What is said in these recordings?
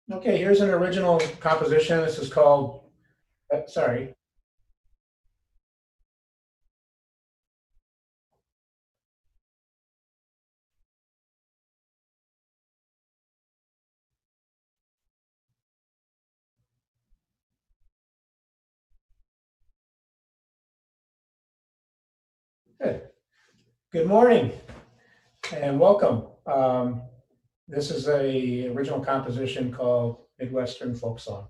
Okay, here's an original composition. This is called, sorry. Good morning and welcome. This is a original composition called Midwestern Folk Song.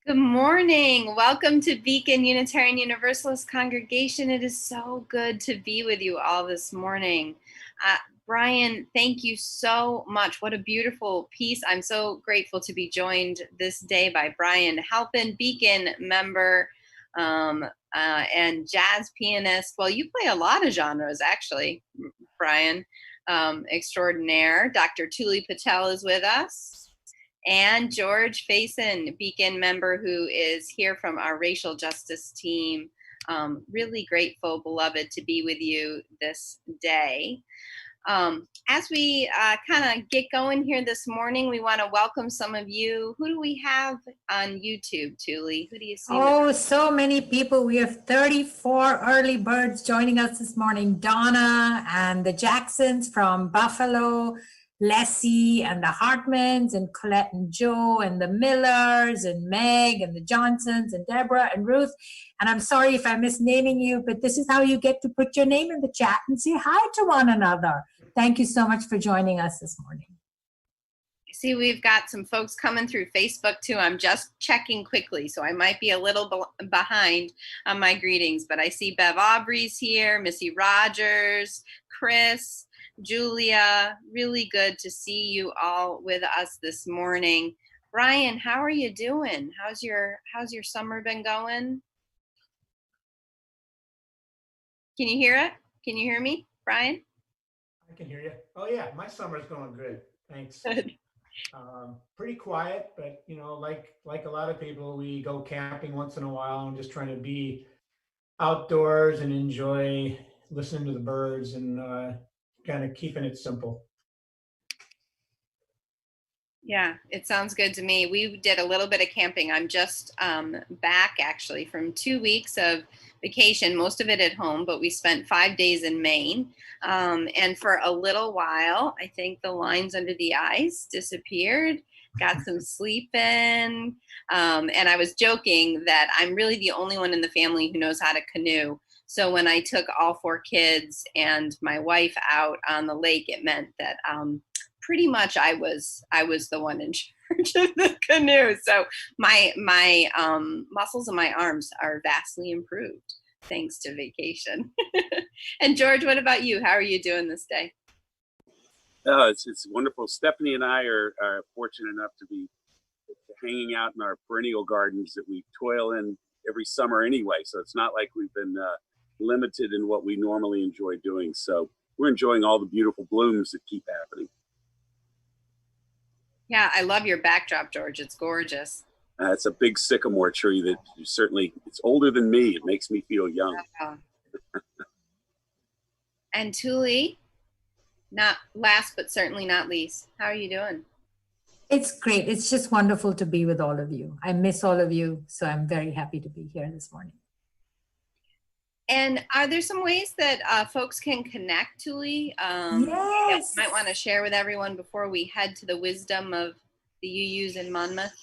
Good morning. Welcome to Beacon Unitarian Universalist congregation. It is so good to be with you all this morning. Brian, thank you so much. What a beautiful piece. I'm so grateful to be joined this day by Brian Halpin, Beacon member and jazz pianist. Well, you play a lot of genres, actually, Brian, extraordinaire. Dr. Tuli Patel is with us. And George Faison, Beacon member, who is here from our racial justice team. Really grateful, beloved, to be with you this day. As we kind of get going here this morning, we want to welcome some of you. Who do we have on YouTube, Tuli? Who do you see? Oh, so many people. We have 34 early birds joining us this morning. Donna and the Jacksons from Buffalo, Leslie and the Hartmans and Colette and Joe and the Millers and Meg and the Johnsons and Deborah and Ruth. And I'm sorry if I miss naming you, but this is how you get to put your name in the chat and say hi to one another. Thank you so much for joining us this morning. See, we've got some folks coming through Facebook too. I'm just checking quickly, so I might be a little behind on my greetings, but I see Bev Aubrey's here, Missy Rogers, Chris, Julia. Really good to see you all with us this morning. Brian, how are you doing? How's your summer been going? Can you hear it? Can you hear me, Brian? I can hear you. Oh yeah, my summer's going good. Thanks. Good. Pretty quiet, but you know, like a lot of people, we go camping once in a while and just trying to be outdoors and enjoy listening to the birds and kind of keeping it simple. Yeah, it sounds good to me. We did a little bit of camping. I'm just back actually from 2 weeks of vacation, most of it at home, but we spent 5 days in Maine. And for a little while, I think the lines under the ice disappeared, got some sleep in. And I was joking that I'm really the only one in the family who knows how to canoe. So when I took all 4 kids and my wife out on the lake, it meant that pretty much I was the one in charge of the canoe. So my muscles in my arms are vastly improved thanks to vacation. And George, what about you? How are you doing this day? Oh, it's wonderful. Stephanie and I are fortunate enough to be hanging out in our perennial gardens that we toil in every summer anyway. So it's not like we've been limited in what we normally enjoy doing. So we're enjoying all the beautiful blooms that keep happening. Yeah, I love your backdrop, George. It's gorgeous. It's a big sycamore tree that certainly, it's older than me. It makes me feel young. And Tuli, not last but certainly not least, how are you doing? It's great. It's just wonderful to be with all of you. I miss all of you, so I'm very happy to be here this morning. And are there some ways that folks can connect, Tuli? Yes. You might want to share with everyone before we head to the wisdom of the UUs in Monmouth.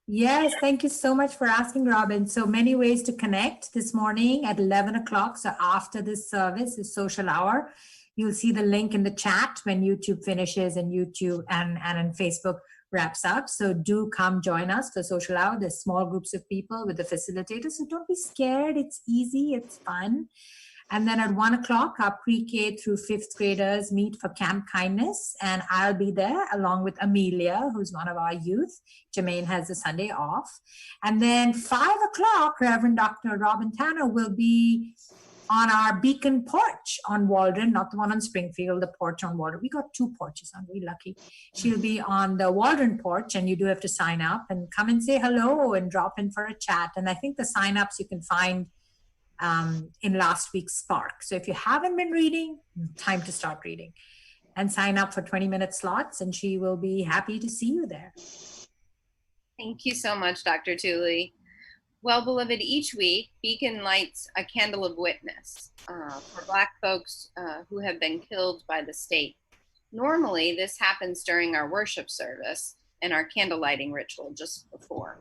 Yes, thank you so much for asking, Robin. So many ways to connect this morning at 11 o'clock. So after this service is social hour. You'll see the link in the chat when YouTube finishes and YouTube and Facebook wraps up. So do come join us for social hour. There's small groups of people with the facilitators. So don't be scared. It's easy. It's fun. And then at 1 o'clock, our pre-K through 5th graders meet for Camp Kindness. And I'll be there along with Amelia, who's one of our youth. Jermaine has the Sunday off. And then 5 o'clock, Reverend Dr. Robin Tanner will be on our Beacon porch on Waldron, not the one on Springfield, the porch on Waldron. We got 2 porches, aren't we lucky? She'll be on the Waldron porch, and you do have to sign up and come and say hello and drop in for a chat. And I think the sign-ups you can find in last week's Spark. So if you haven't been reading, time to start reading. And sign up for 20-minute slots, and she will be happy to see you there. Thank you so much, Dr. Tuli. Well, beloved, each week, Beacon lights a candle of witness for Black folks who have been killed by the state. Normally, this happens during our worship service and our candle lighting ritual just before.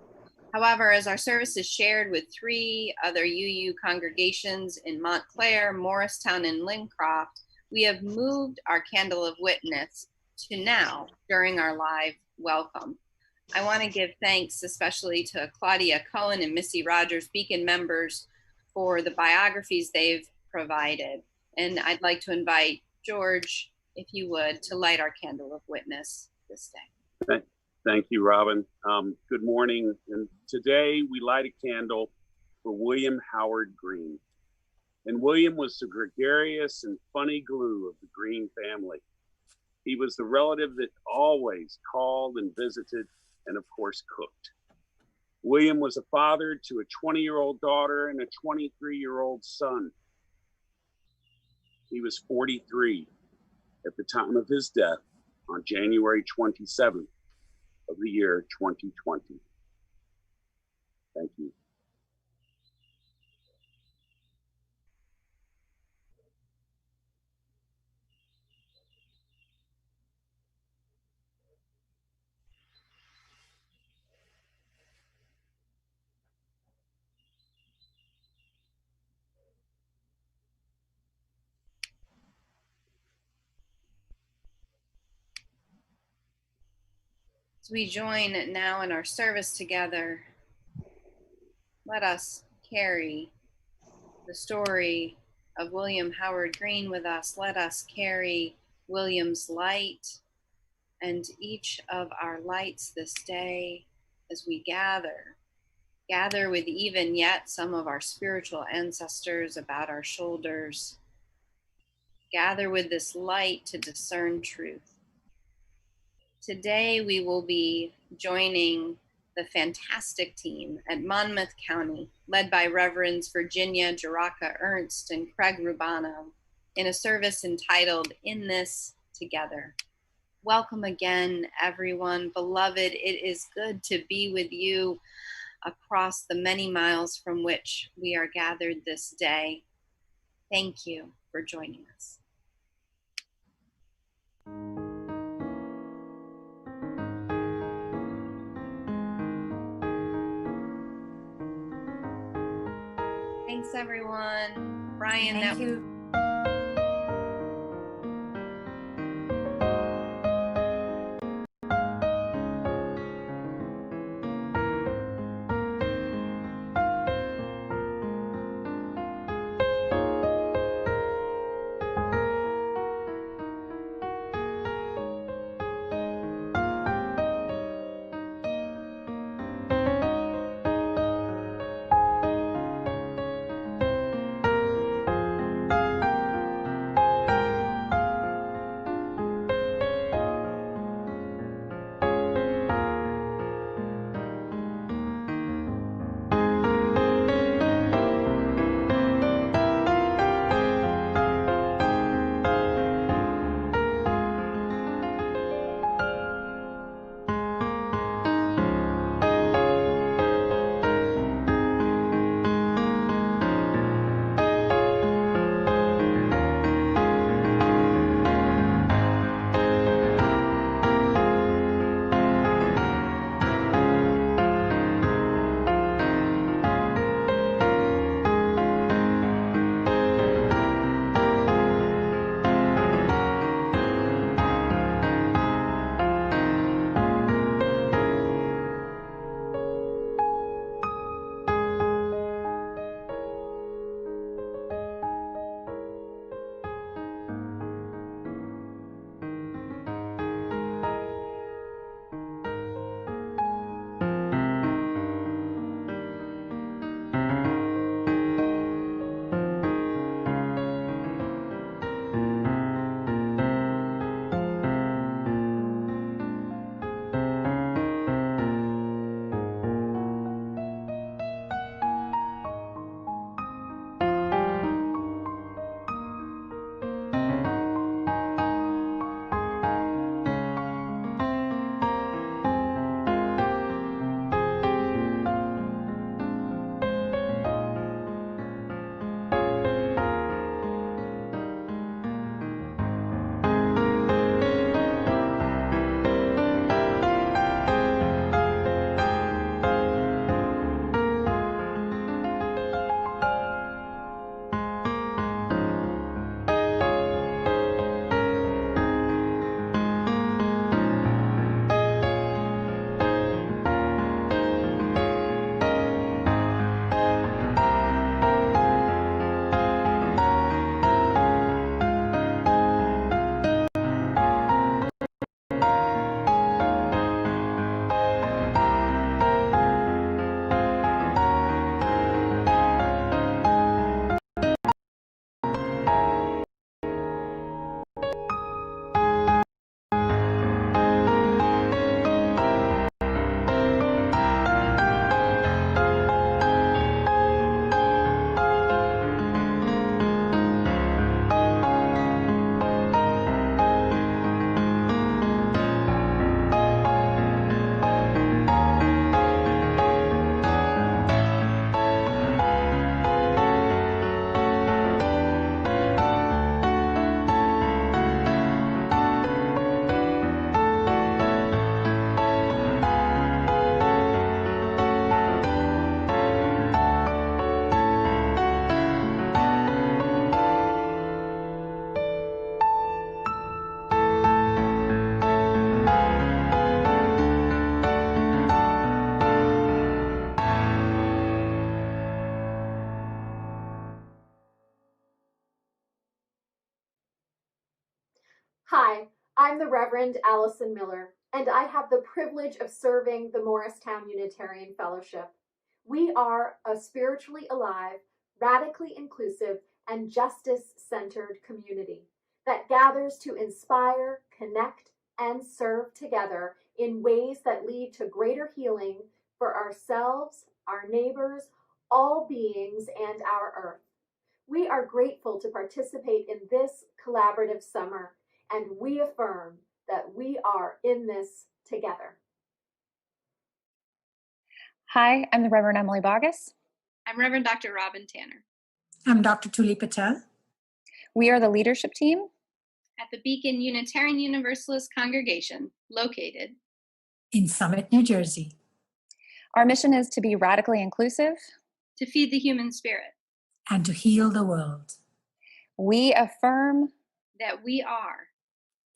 However, as our service is shared with 3 other UU congregations in Montclair, Morristown, and Lincroft, we have moved our candle of witness to now during our live welcome. I want to give thanks especially to Claudia Cohen and Missy Rogers, Beacon members, for the biographies they've provided. And I'd like to invite George if you would, to light our candle of witness this day. Thank you, Robin. Good morning. And today we light a candle for William Howard Green. And William was the gregarious and funny glue of the Green family. He was the relative that always called and visited and, of course, cooked. William was a father to a 20-year-old daughter and a 23-year-old son. He was 43 at the time of his death on January 27th of the year 2020. Thank you. As we join now in our service together, let us carry the story of William Howard Green with us. Let us carry William's light and each of our lights this day as we gather with even yet some of our spiritual ancestors about our shoulders. Gather with this light to discern truth. Today we will be joining the fantastic team at Monmouth County, led by Reverends Virginia Jarocha-Ernst and Craig Rubano, in a service entitled In This Together. Welcome again, everyone. Beloved, it is good to be with you across the many miles from which we are gathered this day. Thank you for joining us. Thanks, everyone. Brian, Thank you. I'm the Reverend Allison Miller, and I have the privilege of serving the Morristown Unitarian Fellowship. We are a spiritually alive, radically inclusive, and justice-centered community that gathers to inspire, connect, and serve together in ways that lead to greater healing for ourselves, our neighbors, all beings, and our earth. We are grateful to participate in this collaborative summer, and we affirm that we are in this together. Hi, I'm the Reverend Emily Bogus. I'm Reverend Dr. Robin Tanner. I'm Dr. Tuli Patel. We are the leadership team At the Beacon Unitarian Universalist congregation, located in Summit, New Jersey. Our mission is to be radically inclusive, to feed the human spirit, and to heal the world. We affirm that we are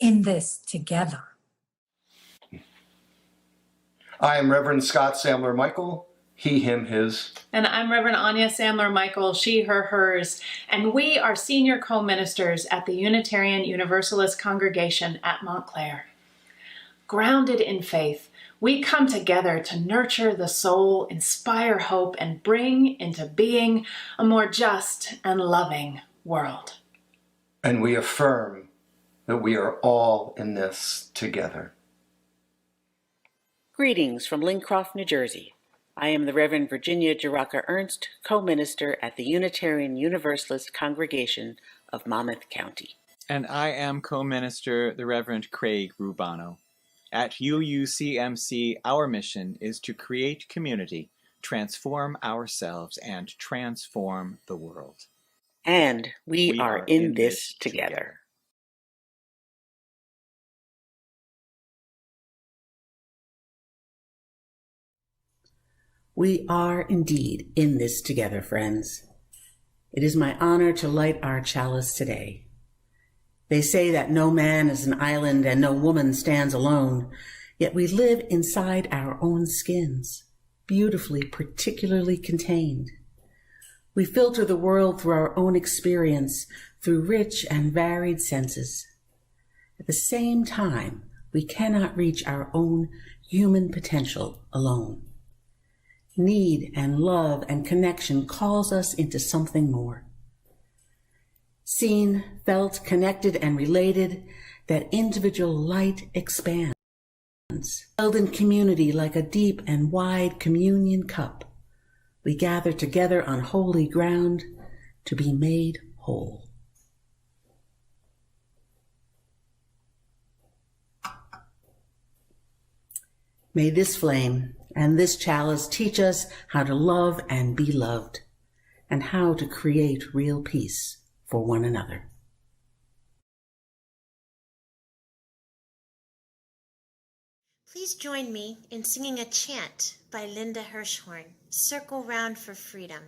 in this together. I am Reverend Scott Samler Michael, he, him, his. And I'm Reverend Anya Samler Michael, she, her, hers. And we are senior co-ministers at the Unitarian Universalist congregation at Montclair. Grounded in faith, we come together to nurture the soul, inspire hope, and bring into being a more just and loving world. And we affirm that we are all in this together. Greetings from Lincroft, New Jersey. I am the Reverend Virginia Jarocha-Ernst, co-minister at the Unitarian Universalist congregation of Monmouth County. And I am co-minister, the Reverend Craig Rubano. At UUCMC, our mission is to create community, transform ourselves, and transform the world. And we are in this together. We are indeed in this together, friends. It is my honor to light our chalice today. They say that no man is an island and no woman stands alone, yet we live inside our own skins, beautifully, particularly contained. We filter the world through our own experience, through rich and varied senses. At the same time, we cannot reach our own human potential alone. Need and love and connection calls us into something more. Seen, felt, connected, and related, that individual light expands. Held in community like a deep and wide communion cup, we gather together on holy ground to be made whole. May this flame and this chalice teach us how to love and be loved, and how to create real peace for one another. Please join me in singing a chant by Linda Hirschhorn, Circle Round for Freedom.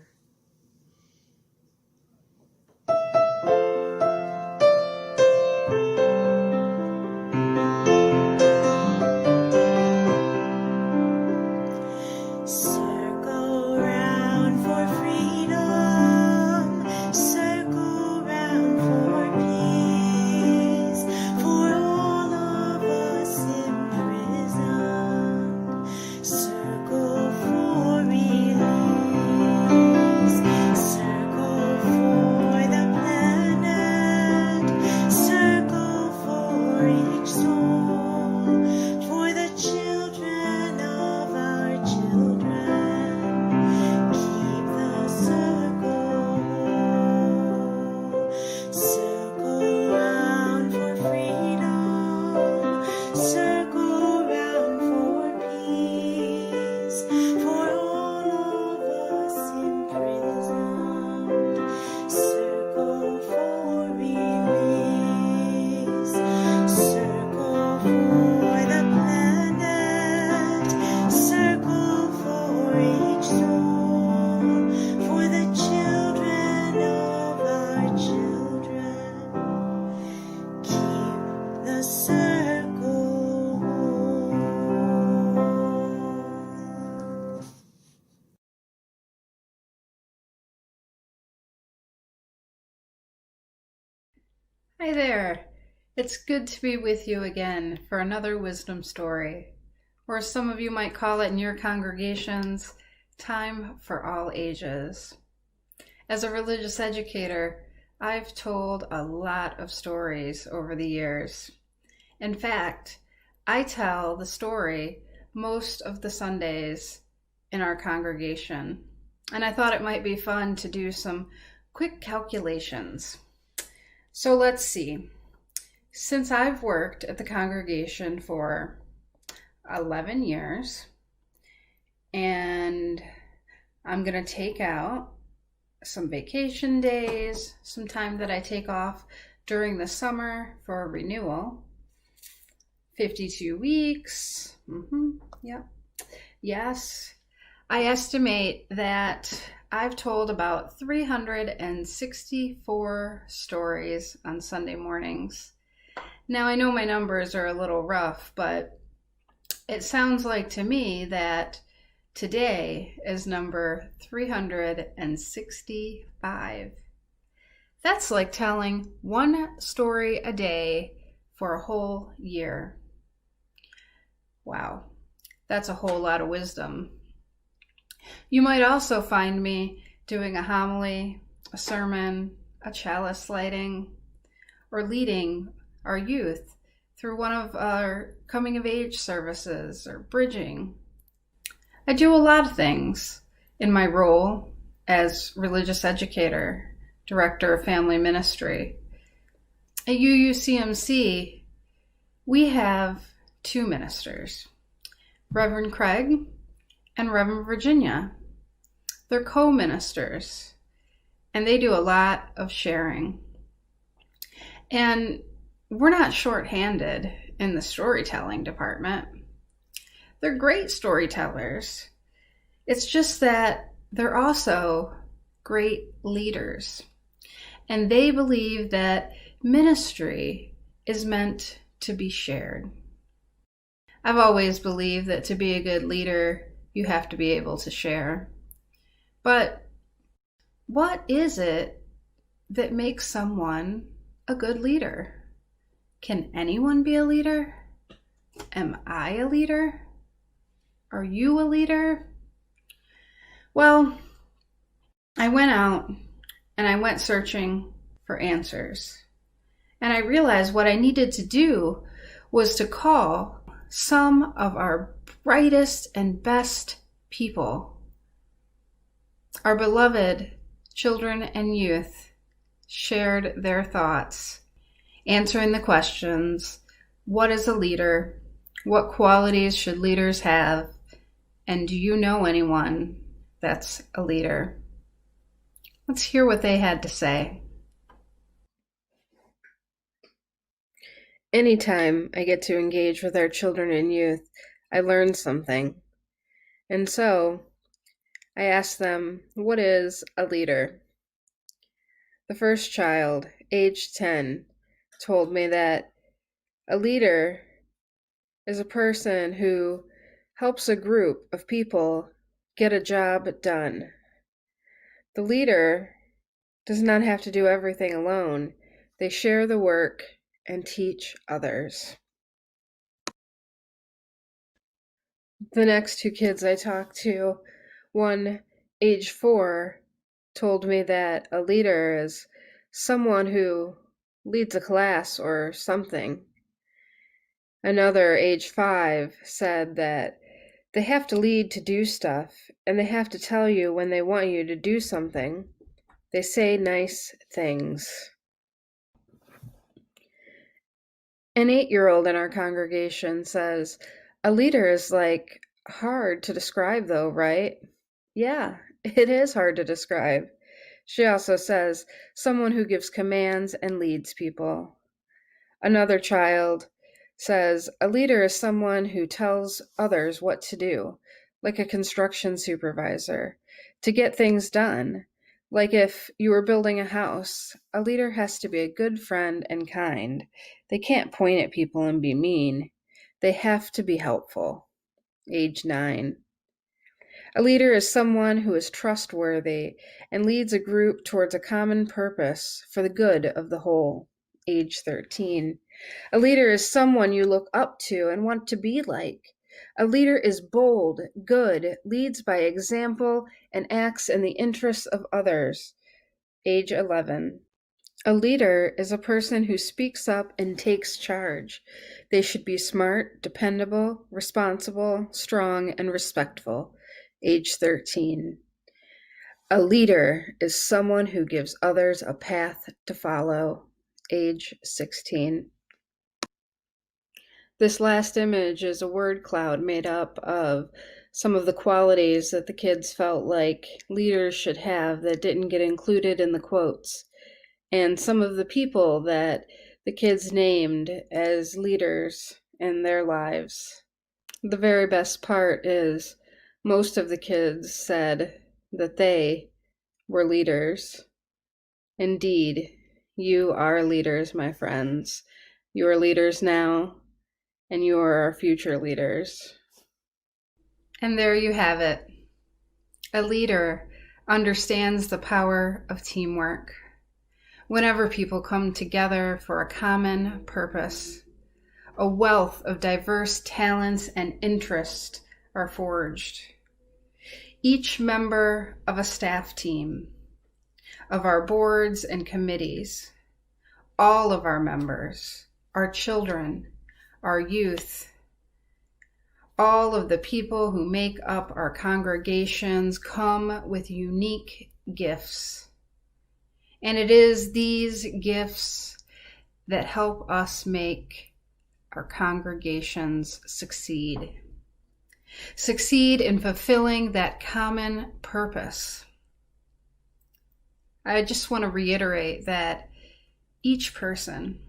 Hi there. It's good to be with you again for another wisdom story, or as some of you might call it in your congregations, time for all ages. As a religious educator, I've told a lot of stories over the years. In fact, I tell the story most of the Sundays in our congregation, and I thought it might be fun to do some quick calculations. So let's see. Since I've worked at the congregation for 11 years, and I'm going to take out some vacation days, some time that I take off during the summer for a renewal, 52 weeks. Yep. Yes. I estimate that I've told about 364 stories on Sunday mornings. Now, I know my numbers are a little rough, but it sounds like to me that today is number 365. That's like telling one story a day for a whole year. Wow, that's a whole lot of wisdom. You might also find me doing a homily, a sermon, a chalice lighting, or leading our youth through one of our coming of age services or bridging. I do a lot of things in my role as religious educator, director of family ministry. At UUCMC, we have two ministers, Reverend Craig and Reverend Virginia. They're co-ministers, and they do a lot of sharing. And we're not shorthanded in the storytelling department. They're great storytellers. It's just that they're also great leaders. And they believe that ministry is meant to be shared. I've always believed that to be a good leader, you have to be able to share. But what is it that makes someone a good leader? Can anyone be a leader? Am I a leader? Are you a leader? Well, I went out and I went searching for answers. And I realized what I needed to do was to call some of our brightest and best people. Our beloved children and youth shared their thoughts, answering the questions, what is a leader? What qualities should leaders have? And do you know anyone that's a leader? Let's hear what they had to say. Anytime I get to engage with our children and youth, I learn something. And so I asked them, what is a leader? The first child, age 10, told me that a leader is a person who helps a group of people get a job done. The leader does not have to do everything alone. They share the work and teach others. The next two kids I talked to, one age 4, told me that a leader is someone who leads a class or something. Another, age 5, said that they have to lead to do stuff, and they have to tell you when they want you to do something. They say nice things. An 8-year-old in our congregation says, a leader is like hard to describe though, right? Yeah, it is hard to describe. She also says, someone who gives commands and leads people. Another child says, a leader is someone who tells others what to do, like a construction supervisor, to get things done. Like if you were building a house, a leader has to be a good friend and kind. They can't point at people and be mean. They have to be helpful. Age 9. A leader is someone who is trustworthy and leads a group towards a common purpose for the good of the whole. Age 13. A leader is someone you look up to and want to be like. A leader is bold, good, leads by example, and acts in the interests of others. Age 11. A leader is a person who speaks up and takes charge. They should be smart, dependable, responsible, strong, and respectful. Age 13. A leader is someone who gives others a path to follow. Age 16. This last image is a word cloud made up of some of the qualities that the kids felt like leaders should have that didn't get included in the quotes, and some of the people that the kids named as leaders in their lives. The very best part is most of the kids said that they were leaders. Indeed, you are leaders, my friends. You are leaders now, and you are our future leaders. And there you have it. A leader understands the power of teamwork. Whenever people come together for a common purpose, a wealth of diverse talents and interests are forged. Each member of a staff team, of our boards and committees, all of our members, our children, our youth, all of the people who make up our congregations come with unique gifts. And it is these gifts that help us make our congregations succeed. Succeed in fulfilling that common purpose. I just want to reiterate that each person,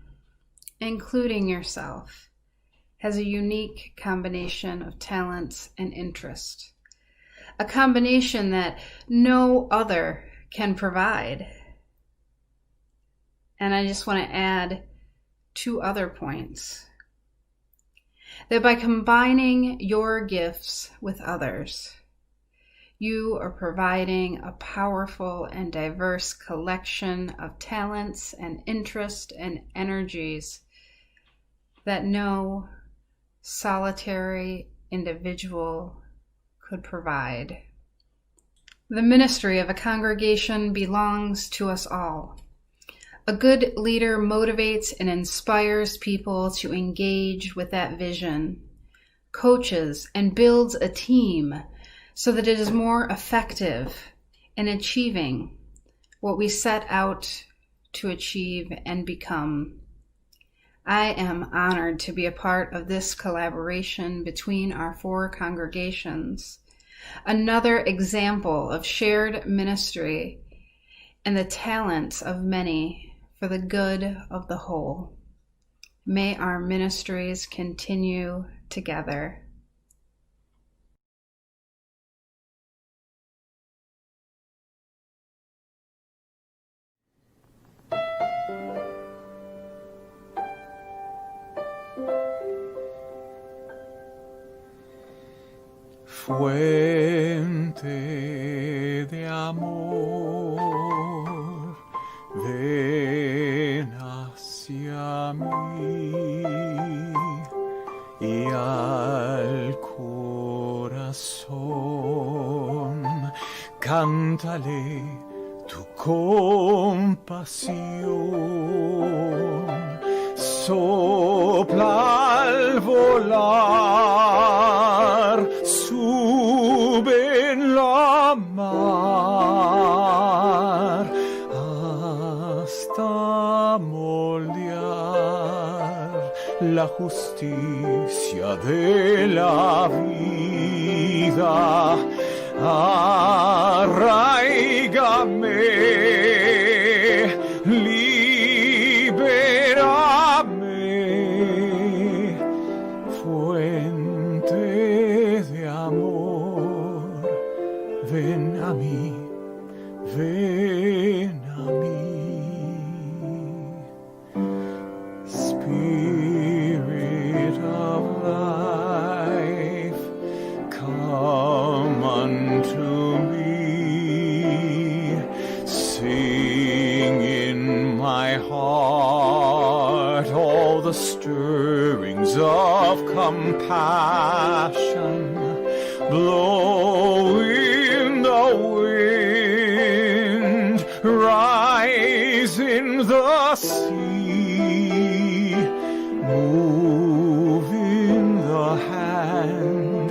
including yourself, has a unique combination of talents and interest. A combination that no other can provide. And I just want to add 2 other points. That by combining your gifts with others, you are providing a powerful and diverse collection of talents and interests and energies that no solitary individual could provide. The ministry of a congregation belongs to us all. A good leader motivates and inspires people to engage with that vision, coaches and builds a team so that it is more effective in achieving what we set out to achieve and become. I am honored to be a part of this collaboration between our 4 congregations, another example of shared ministry and the talents of many for the good of the whole. May our ministries continue together. Fuente de amor, ven hacia mí y al corazón cántale tu compasión. Sopla al volar, sube en la mar, hasta moldear la justicia de la vida. Arraígame, libérame, fuente de amor, ven a mí, ven a mí. Spirit of life, come unto me. compassion blow in the wind, rise in the sea, move in the hand,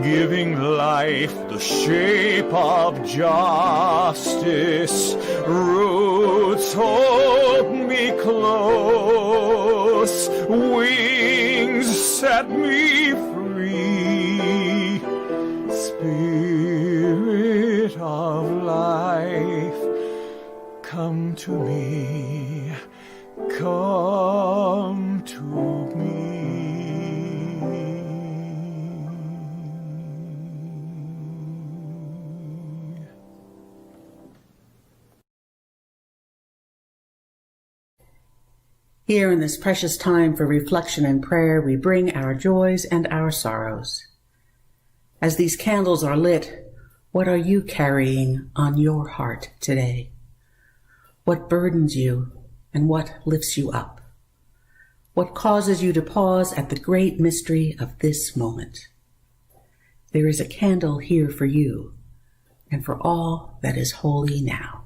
giving life the shape of justice. Roots hold me close, wings set me free. Spirit of life, come to me, come to me. Here in this precious time for reflection and prayer, we bring our joys and our sorrows. As these candles are lit, what are you carrying on your heart today? What burdens you and what lifts you up? What causes you to pause at the great mystery of this moment? There is a candle here for you and for all that is holy now.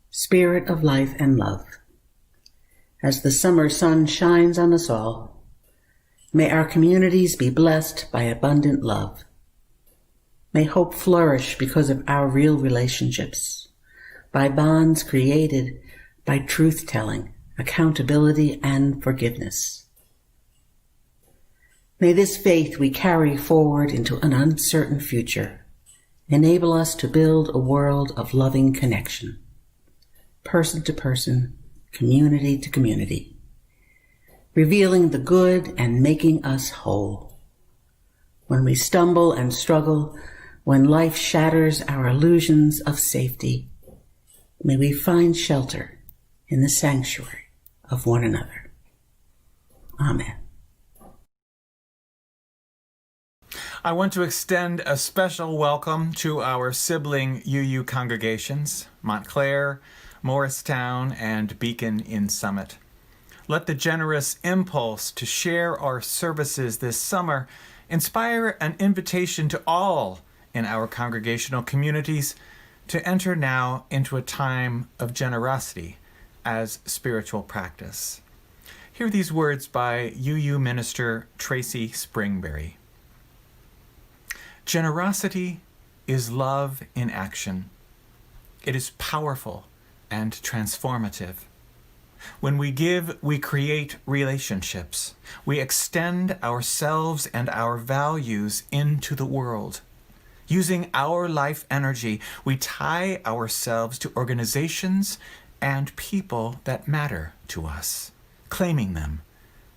Spirit of life and love, as the summer sun shines on us all, may our communities be blessed by abundant love. May hope flourish because of our real relationships, by bonds created by truth-telling, accountability, and forgiveness. May this faith we carry forward into an uncertain future enable us to build a world of loving connection, person to person, community to community, revealing the good and making us whole. When we stumble and struggle, when life shatters our illusions of safety, may we find shelter in the sanctuary of one another. Amen. I want to extend a special welcome to our sibling UU congregations, Montclair, Morristown, and Beacon in Summit. Let the generous impulse to share our services this summer inspire an invitation to all in our congregational communities to enter now into a time of generosity as spiritual practice. Hear these words by UU minister Tracy Springberry. Generosity is love in action. It is powerful and transformative. When we give, we create relationships. We extend ourselves and our values into the world. Using our life energy, we tie ourselves to organizations and people that matter to us, claiming them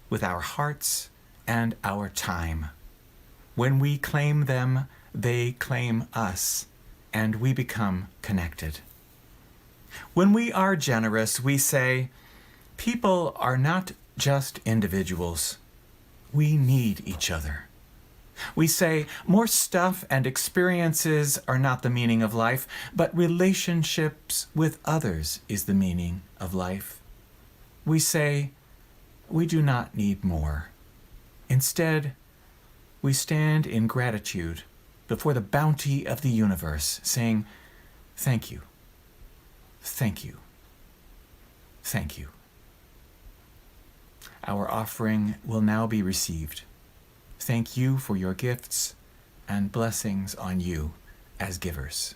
with our hearts and our time. When we claim them, they claim us, and we become connected. When we are generous, we say, people are not just individuals. We need each other. We say, more stuff and experiences are not the meaning of life, but relationships with others is the meaning of life. We say, we do not need more. Instead, we stand in gratitude before the bounty of the universe, saying, thank you, thank you, thank you. Our offering will now be received. Thank you for your gifts and blessings on you as givers.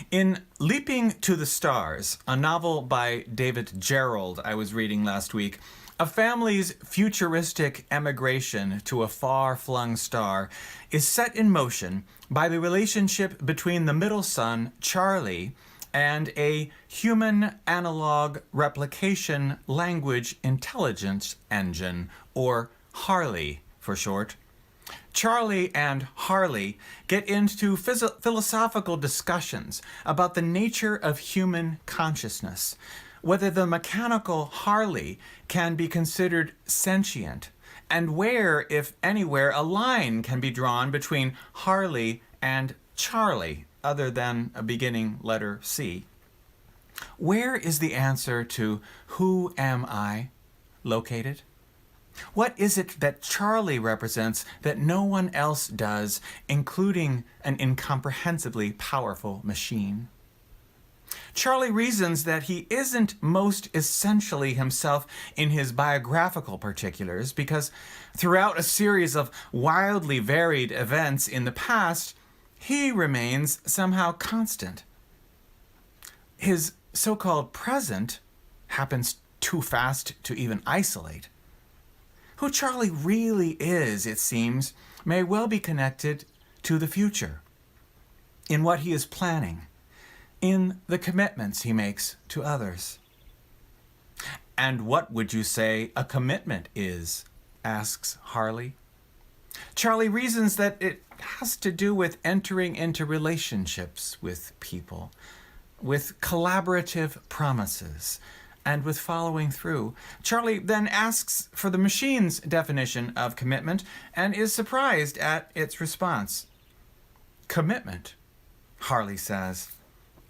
In Leaping to the Stars, a novel by David Gerald I was reading last week, a family's futuristic emigration to a far-flung star is set in motion by the relationship between the middle son, Charlie, and a human analog replication language intelligence engine, or Harley for short. Charlie and Harley get into philosophical discussions about the nature of human consciousness, whether the mechanical Harley can be considered sentient, and where, if anywhere, a line can be drawn between Harley and Charlie, other than a beginning letter C. Where is the answer to "Who am I?" located? What is it that Charlie represents that no one else does, including an incomprehensibly powerful machine? Charlie reasons that he isn't most essentially himself in his biographical particulars because throughout a series of wildly varied events in the past, he remains somehow constant. His so-called present happens too fast to even isolate. Who Charlie really is, it seems, may well be connected to the future, in what he is planning, in the commitments he makes to others. And what would you say a commitment is? Asks Harley. Charlie reasons that it has to do with entering into relationships with people, with collaborative promises, and with following through. Charlie then asks for the machine's definition of commitment and is surprised at its response. Commitment, Harley says,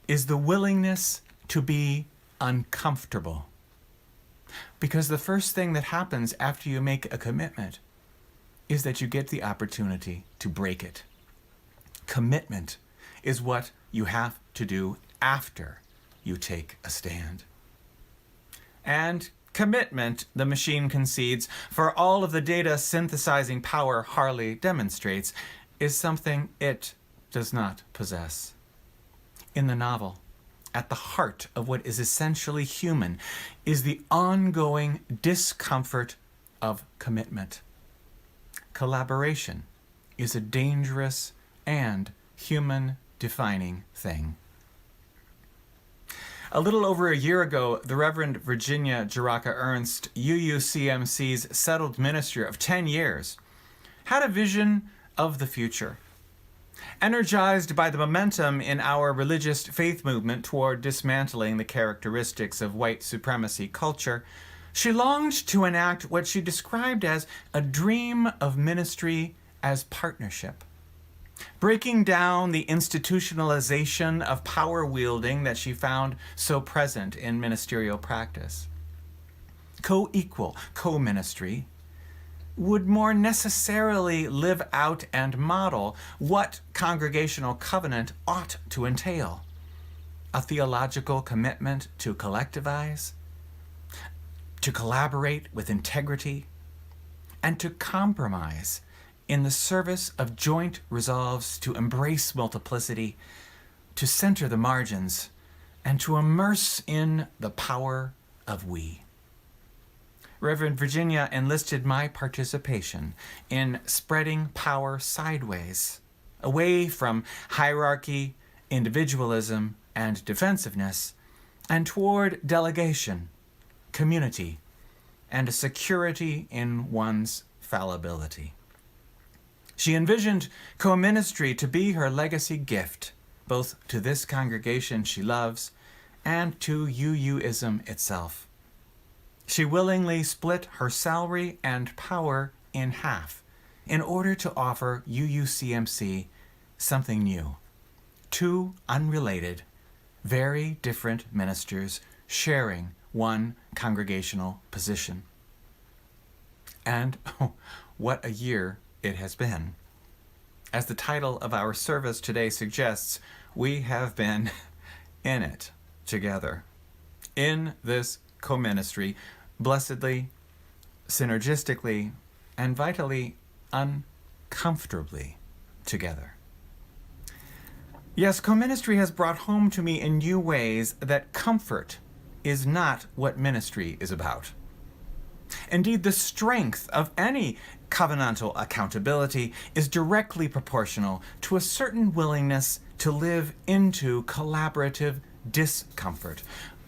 is the willingness to be uncomfortable. Because the first thing that happens after you make a commitment is that you get the opportunity to break it. Commitment is what you have to do after you take a stand. And commitment, the machine concedes, for all of the data synthesizing power Harley demonstrates, is something it does not possess. In the novel, at the heart of what is essentially human is the ongoing discomfort of commitment. Collaboration is a dangerous and human-defining thing. A little over a year ago, the Reverend Virginia Jarocha-Ernst, UUCMC's settled minister of 10 years, had a vision of the future. Energized by the momentum in our religious faith movement toward dismantling the characteristics of white supremacy culture, She longed to enact what she described as a dream of ministry as partnership, breaking down the institutionalization of power wielding that she found so present in ministerial practice. Co-equal, co-ministry would more necessarily live out and model what congregational covenant ought to entail: a theological commitment to collectivize, to collaborate with integrity, and to compromise in the service of joint resolves to embrace multiplicity, to center the margins, and to immerse in the power of we. Reverend Virginia enlisted my participation in spreading power sideways, away from hierarchy, individualism, and defensiveness, and toward delegation, community, and a security in one's fallibility. She envisioned co-ministry to be her legacy gift, both to this congregation she loves and to UUism itself. She willingly split her salary and power in half in order to offer UUCMC something new. Two unrelated, very different ministers sharing one congregational position. And what a year it has been. As the title of our service today suggests, we have been in it together, in this co-ministry, blessedly, synergistically, and vitally uncomfortably together. Yes, co-ministry has brought home to me in new ways that comfort is not what ministry is about. Indeed, the strength of any covenantal accountability is directly proportional to a certain willingness to live into collaborative discomfort.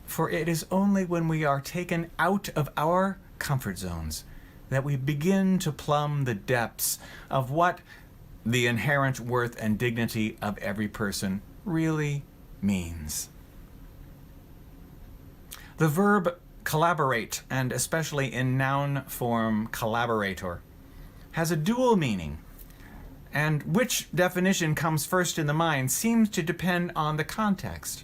For it is only when we are taken out of our comfort zones that we begin to plumb the depths of what the inherent worth and dignity of every person really means. The verb collaborate, and especially in noun form collaborator, has a dual meaning, and which definition comes first in the mind seems to depend on the context.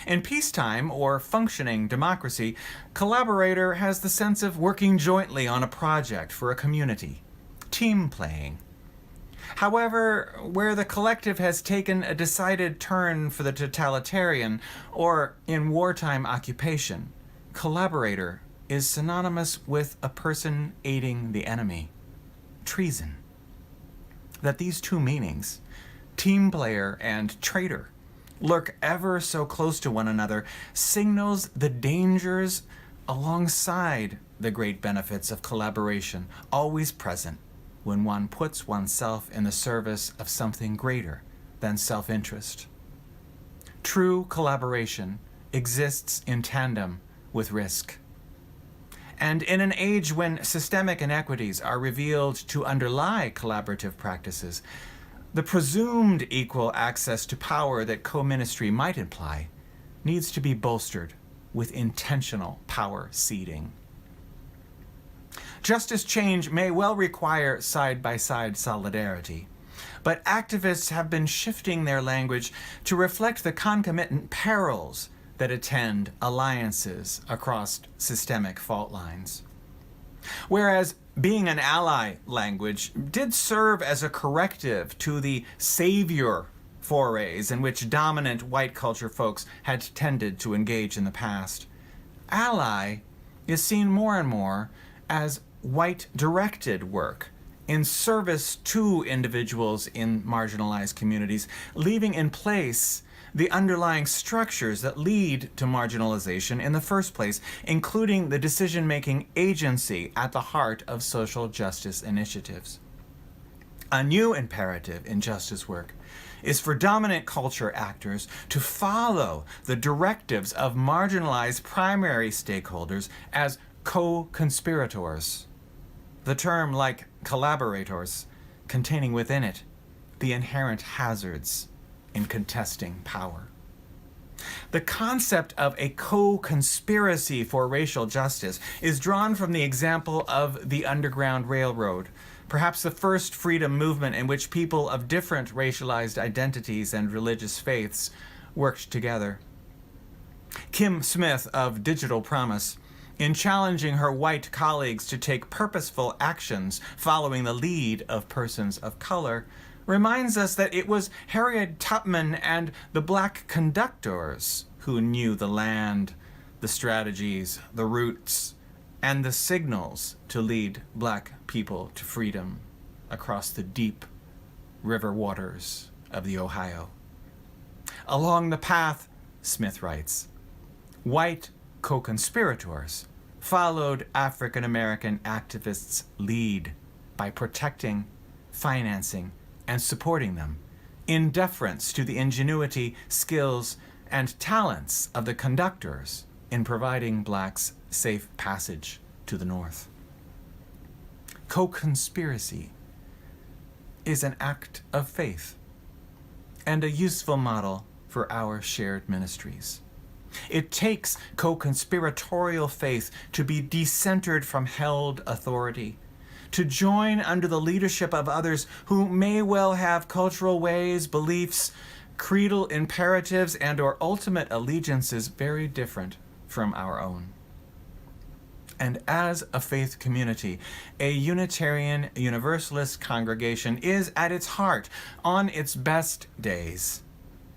In peacetime or functioning democracy, collaborator has the sense of working jointly on a project for a community, team playing. However, where the collective has taken a decided turn for the totalitarian or in wartime occupation, collaborator is synonymous with a person aiding the enemy, treason. That these two meanings, team player and traitor, lurk ever so close to one another signals the dangers alongside the great benefits of collaboration, always present when one puts oneself in the service of something greater than self-interest. True collaboration exists in tandem with risk. And in an age when systemic inequities are revealed to underlie collaborative practices, the presumed equal access to power that co-ministry might imply needs to be bolstered with intentional power ceding. Justice change may well require side-by-side solidarity, but activists have been shifting their language to reflect the concomitant perils that attend alliances across systemic fault lines. Whereas being an ally language did serve as a corrective to the savior forays in which dominant white culture folks had tended to engage in the past, ally is seen more and more as white-directed work in service to individuals in marginalized communities, leaving in place the underlying structures that lead to marginalization in the first place, including the decision-making agency at the heart of social justice initiatives. A new imperative in justice work is for dominant culture actors to follow the directives of marginalized primary stakeholders as co-conspirators. The term, like collaborators, containing within it the inherent hazards in contesting power. The concept of a co-conspiracy for racial justice is drawn from the example of the Underground Railroad, perhaps the first freedom movement in which people of different racialized identities and religious faiths worked together. Kim Smith of Digital Promise, in challenging her white colleagues to take purposeful actions following the lead of persons of color, reminds us that it was Harriet Tubman and the black conductors who knew the land, the strategies, the routes, and the signals to lead black people to freedom across the deep river waters of the Ohio. Along the path, Smith writes, white co-conspirators followed African American activists' lead by protecting, financing, and supporting them in deference to the ingenuity, skills, and talents of the conductors in providing blacks safe passage to the North. Co-conspiracy is an act of faith and a useful model for our shared ministries. It takes co-conspiratorial faith to be decentered from held authority, to join under the leadership of others who may well have cultural ways, beliefs, creedal imperatives, and/or ultimate allegiances very different from our own. And as a faith community, a Unitarian Universalist congregation is at its heart, on its best days,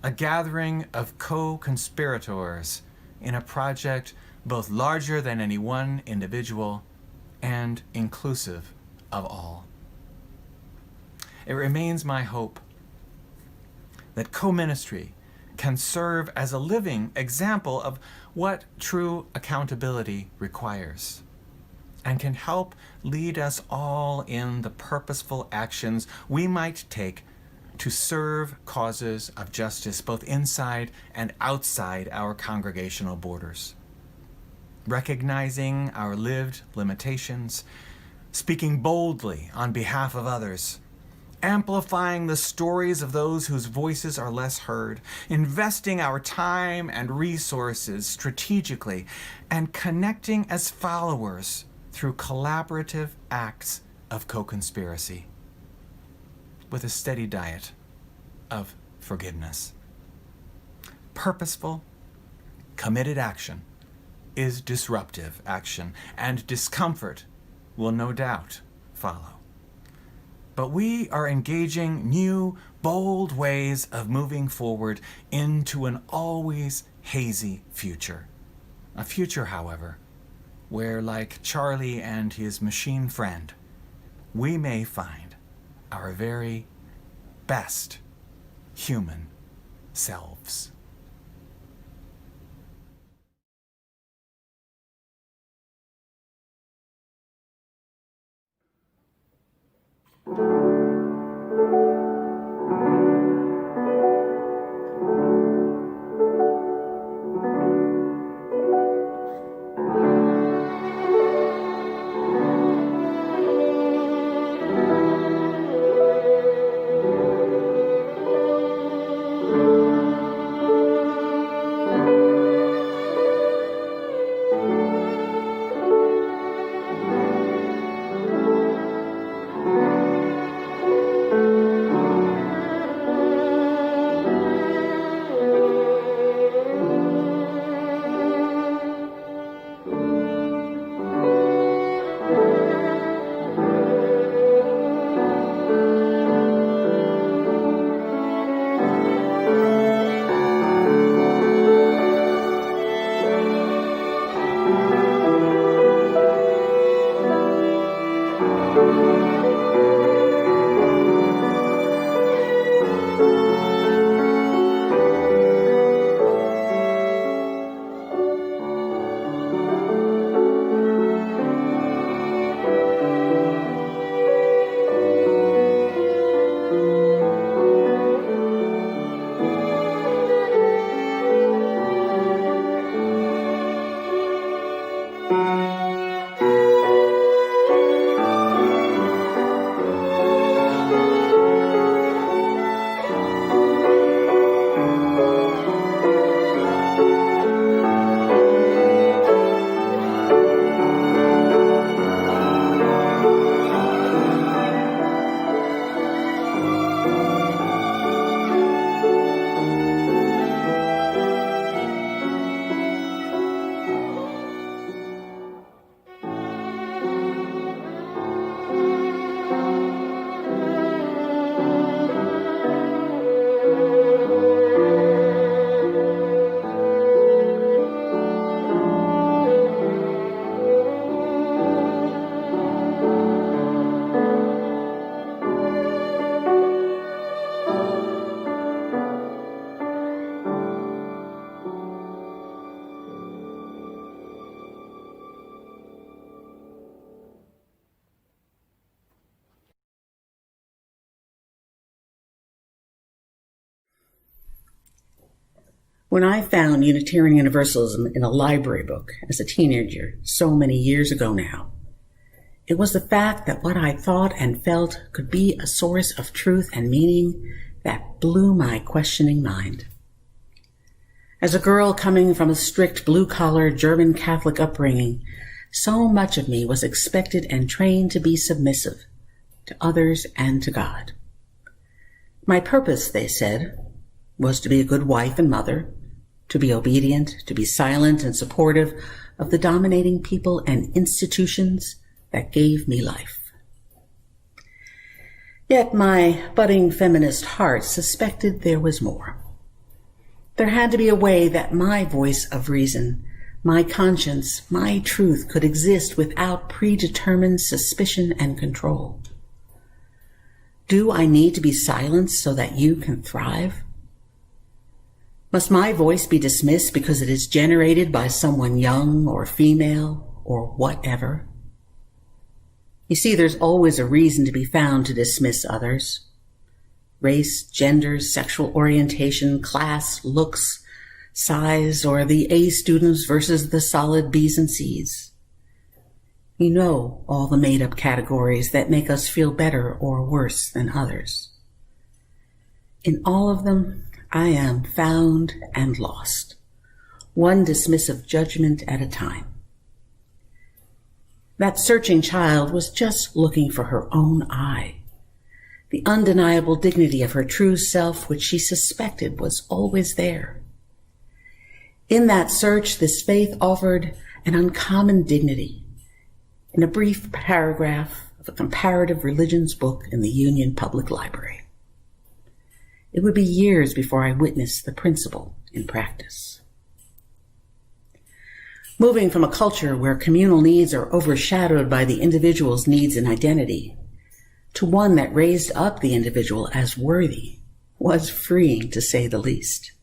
a gathering of co-conspirators in a project both larger than any one individual and inclusive of all. It remains my hope that co-ministry can serve as a living example of what true accountability requires, and can help lead us all in the purposeful actions we might take to serve causes of justice both inside and outside our congregational borders. Recognizing our lived limitations, speaking boldly on behalf of others, amplifying the stories of those whose voices are less heard, investing our time and resources strategically, and connecting as followers through collaborative acts of co-conspiracy, with a steady diet of forgiveness. Purposeful, committed action is disruptive action, and discomfort will no doubt follow. But we are engaging new, bold ways of moving forward into an always hazy future. A future, however, where, like Charlie and his machine friend, we may find our very best human selves. When I found Unitarian Universalism in a library book as a teenager so many years ago now, it was the fact that what I thought and felt could be a source of truth and meaning that blew my questioning mind. As a girl coming from a strict blue-collar German Catholic upbringing, so much of me was expected and trained to be submissive to others and to God. My purpose, they said, was to be a good wife and mother, to be obedient, to be silent and supportive of the dominating people and institutions that gave me life. Yet my budding feminist heart suspected there was more. There had to be a way that my voice of reason, my conscience, my truth could exist without predetermined suspicion and control. Do I need to be silenced so that you can thrive? Must my voice be dismissed because it is generated by someone young or female or whatever? You see, there's always a reason to be found to dismiss others. Race, gender, sexual orientation, class, looks, size, or the A students versus the solid B's and C's. You know all the made-up categories that make us feel better or worse than others. In all of them, I am found and lost, one dismissive judgment at a time. That searching child was just looking for her own eye, the undeniable dignity of her true self, which she suspected was always there. In that search, this faith offered an uncommon dignity in a brief paragraph of a comparative religions book in the Union Public Library. It would be years before I witnessed the principle in practice. Moving from a culture where communal needs are overshadowed by the individual's needs and identity to one that raised up the individual as worthy was freeing, to say the least.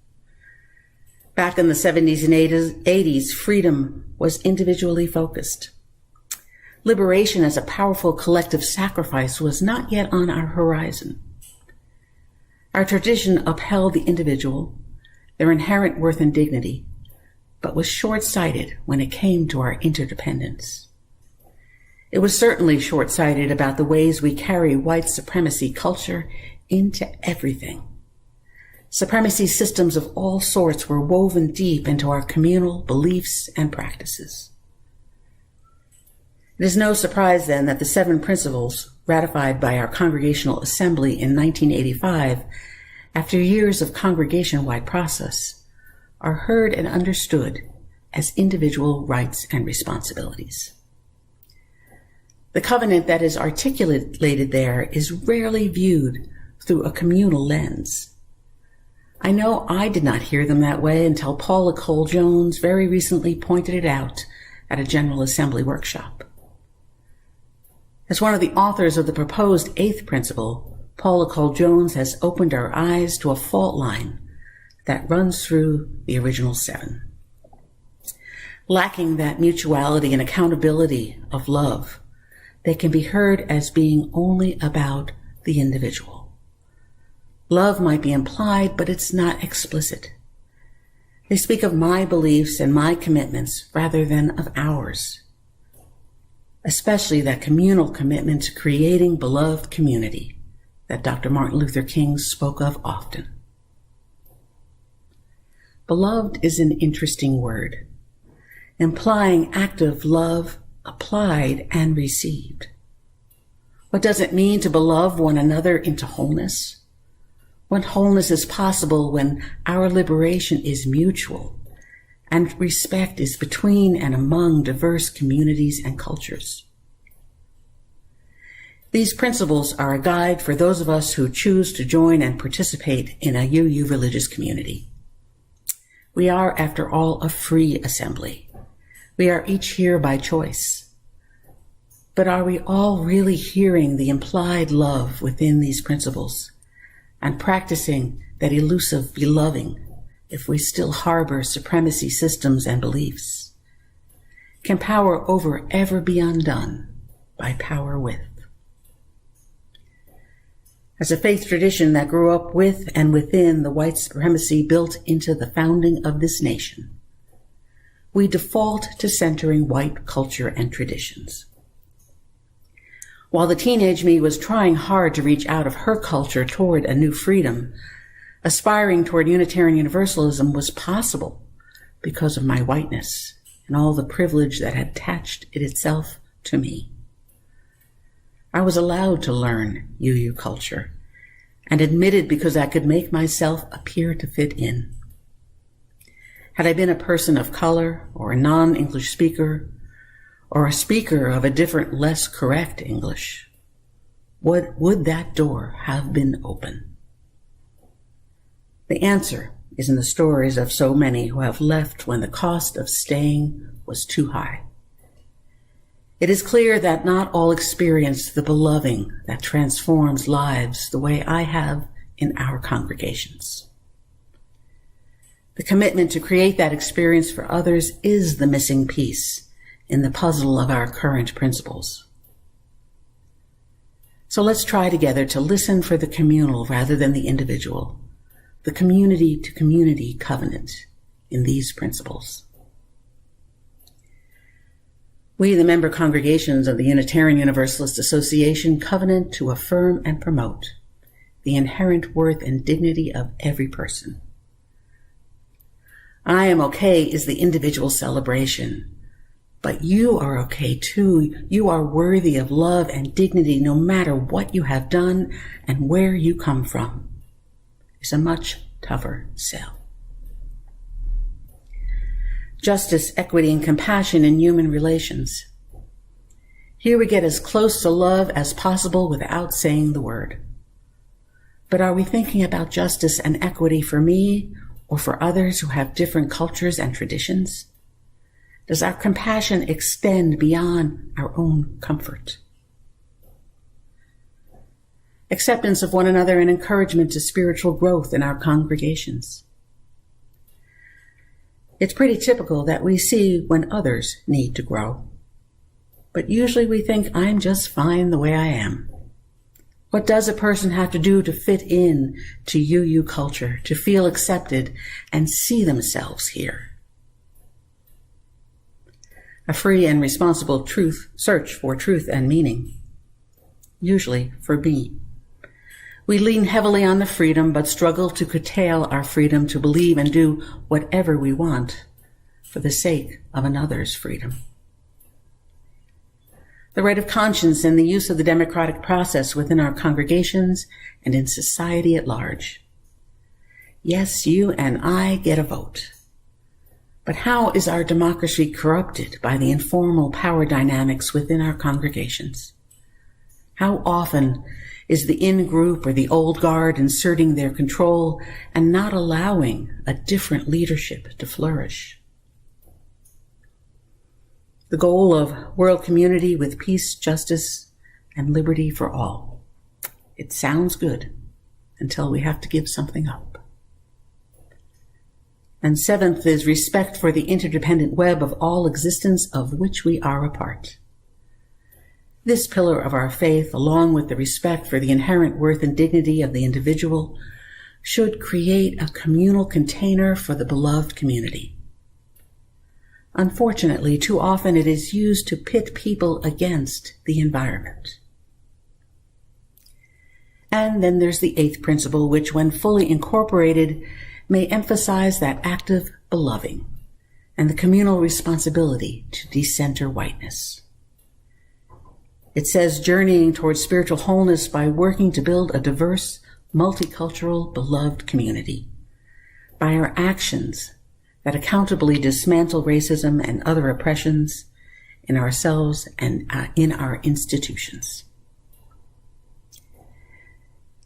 Back in the 70s and 80s, freedom was individually focused. Liberation as a powerful collective sacrifice was not yet on our horizon. Our tradition upheld the individual, their inherent worth and dignity, but was short-sighted when it came to our interdependence. It was certainly short-sighted about the ways we carry white supremacy culture into everything. Supremacy systems of all sorts were woven deep into our communal beliefs and practices. It is no surprise, then, that the 7 principles ratified by our Congregational Assembly in 1985, after years of congregation-wide process, are heard and understood as individual rights and responsibilities. The covenant that is articulated there is rarely viewed through a communal lens. I know I did not hear them that way until Paula Cole-Jones very recently pointed it out at a General Assembly workshop. As one of the authors of the proposed 8th principle, Paula Cole-Jones has opened our eyes to a fault line that runs through the original 7. Lacking that mutuality and accountability of love, they can be heard as being only about the individual. Love might be implied, but it's not explicit. They speak of my beliefs and my commitments rather than of ours, especially that communal commitment to creating beloved community that Dr. Martin Luther King spoke of often. Beloved is an interesting word, implying active love applied and received. What does it mean to beloved one another into wholeness? What wholeness is possible when our liberation is mutual and respect is between and among diverse communities and cultures? These principles are a guide for those of us who choose to join and participate in a UU religious community. We are, after all, a free assembly. We are each here by choice. But are we all really hearing the implied love within these principles and practicing that elusive beloving if we still harbor supremacy systems and beliefs? Can power over ever be undone by power with? As a faith tradition that grew up with and within the white supremacy built into the founding of this nation, we default to centering white culture and traditions. While the teenage me was trying hard to reach out of her culture toward a new freedom, aspiring toward Unitarian Universalism was possible because of my whiteness and all the privilege that had attached itself to me. I was allowed to learn UU culture and admitted because I could make myself appear to fit in. Had I been a person of color or a non-English speaker or a speaker of a different, less correct English, would that door have been open? The answer is in the stories of so many who have left when the cost of staying was too high. It is clear that not all experience the beloving that transforms lives the way I have in our congregations. The commitment to create that experience for others is the missing piece in the puzzle of our current principles. So let's try together to listen for the communal rather than the individual, the community-to-community covenant in these principles. We, the member congregations of the Unitarian Universalist Association, covenant to affirm and promote the inherent worth and dignity of every person. I am okay is the individual celebration, but you are okay too. You are worthy of love and dignity no matter what you have done and where you come from. It's a much tougher sell. Justice, equity, and compassion in human relations. Here we get as close to love as possible without saying the word. But are we thinking about justice and equity for me or for others who have different cultures and traditions? Does our compassion extend beyond our own comfort? Acceptance of one another and encouragement to spiritual growth in our congregations. It's pretty typical that we see when others need to grow. But usually we think, I'm just fine the way I am. What does a person have to do to fit in to UU culture, to feel accepted and see themselves here? A free and responsible search for truth and meaning. Usually for me. We lean heavily on the freedom, but struggle to curtail our freedom to believe and do whatever we want for the sake of another's freedom. The right of conscience and the use of the democratic process within our congregations and in society at large. Yes, you and I get a vote. But how is our democracy corrupted by the informal power dynamics within our congregations? How often is the in-group or the old guard inserting their control and not allowing a different leadership to flourish? The goal of world community with peace, justice, and liberty for all. It sounds good until we have to give something up. And seventh is respect for the interdependent web of all existence of which we are a part. This pillar of our faith, along with the respect for the inherent worth and dignity of the individual, should create a communal container for the beloved community. Unfortunately, too often it is used to pit people against the environment. And then there's the eighth principle, which, when fully incorporated, may emphasize that active beloving and the communal responsibility to decenter whiteness. It says journeying towards spiritual wholeness by working to build a diverse, multicultural, beloved community. By our actions that accountably dismantle racism and other oppressions in ourselves and in our institutions.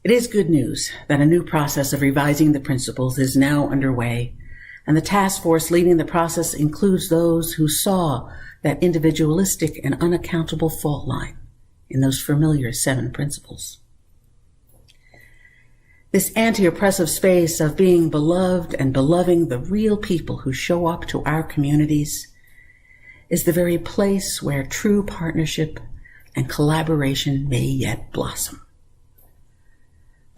It is good news that a new process of revising the principles is now underway, and the task force leading the process includes those who saw that individualistic and unaccountable fault line in those familiar 7 principles. This anti-oppressive space of being beloved and beloving the real people who show up to our communities is the very place where true partnership and collaboration may yet blossom.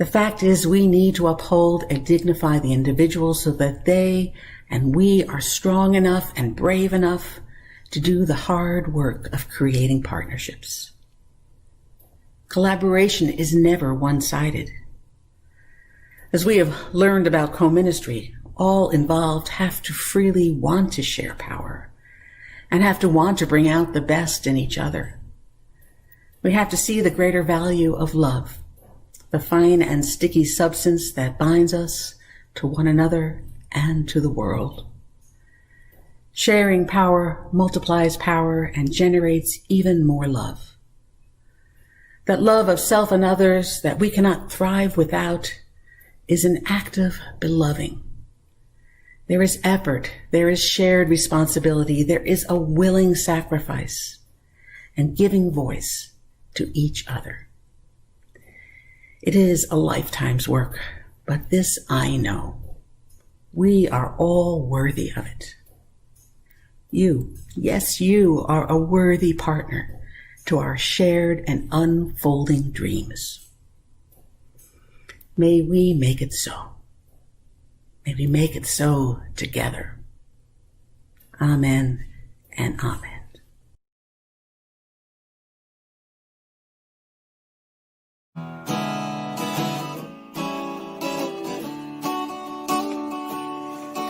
The fact is, we need to uphold and dignify the individual so that they and we are strong enough and brave enough to do the hard work of creating partnerships. Collaboration is never one-sided. As we have learned about co-ministry, all involved have to freely want to share power and have to want to bring out the best in each other. We have to see the greater value of love, the fine and sticky substance that binds us to one another and to the world. Sharing power multiplies power and generates even more love. That love of self and others that we cannot thrive without is an active beloving. There is effort, there is shared responsibility, there is a willing sacrifice and giving voice to each other. It is a lifetime's work, but this I know. We are all worthy of it. You, yes, you are a worthy partner to our shared and unfolding dreams. May we make it so. May we make it so together. Amen and amen.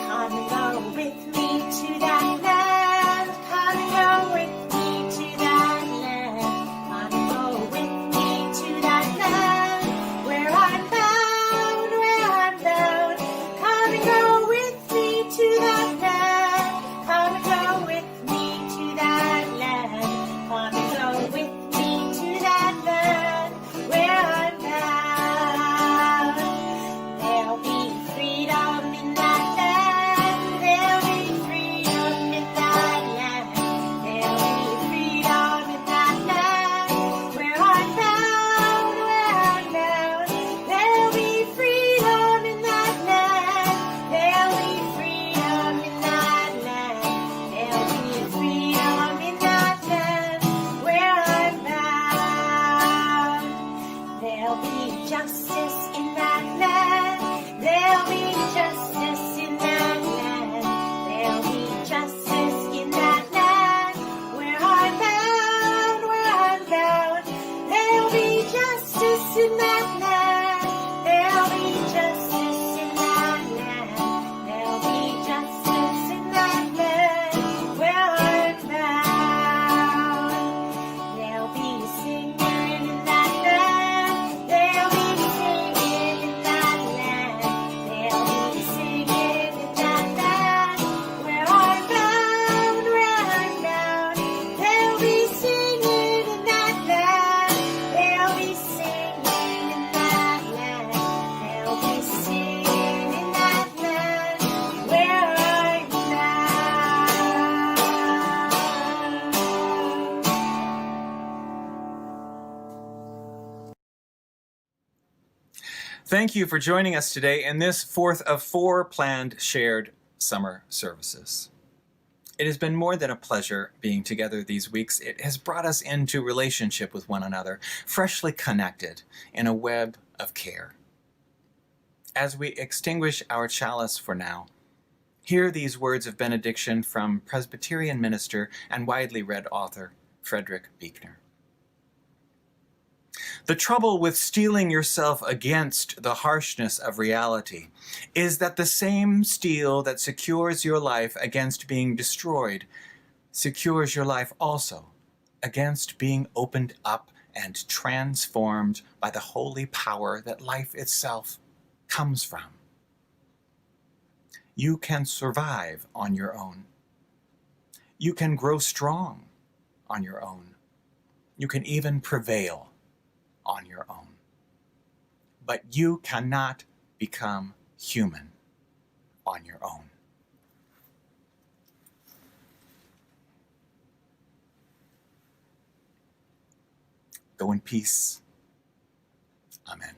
Come and go with me to that land. Come and go with me to that land. Come and go with me to that land where I'm bound, where I'm bound. Come and go with me to that land. Come and go with me to that land. Come and go with me to that land where I'm bound. There'll be freedom in that land. There'll be freedom in that land. There'll be freedom in that land where I'm bound, where I'm bound. There'll be freedom in that land. There'll be freedom in that land. There'll be freedom in that land where I'm bound. There'll be justice in that land. There'll be justice in that land. There'll be justice in that land where I'm bound, where I'm bound. There'll be justice in that land. There'll be justice in that land. There'll be justice in that land where I'm bound. There'll be singing in that land. There'll be singing in that land. There'll be singing in that land where I'm bound, where I'm bound. There'll be singing in that land. There'll be singing in that land. There'll be singing in that land where I'm bound. Thank you for joining us today in this fourth of 4 planned shared summer services. It has been more than a pleasure being together these weeks. It has brought us into relationship with one another, freshly connected in a web of care. As we extinguish our chalice for now, hear these words of benediction from Presbyterian minister and widely read author Frederick Buechner. The trouble with steeling yourself against the harshness of reality is that the same steel that secures your life against being destroyed secures your life also against being opened up and transformed by the holy power that life itself comes from. You can survive on your own. You can grow strong on your own. You can even prevail on your own. But you cannot become human on your own. Go in peace. Amen.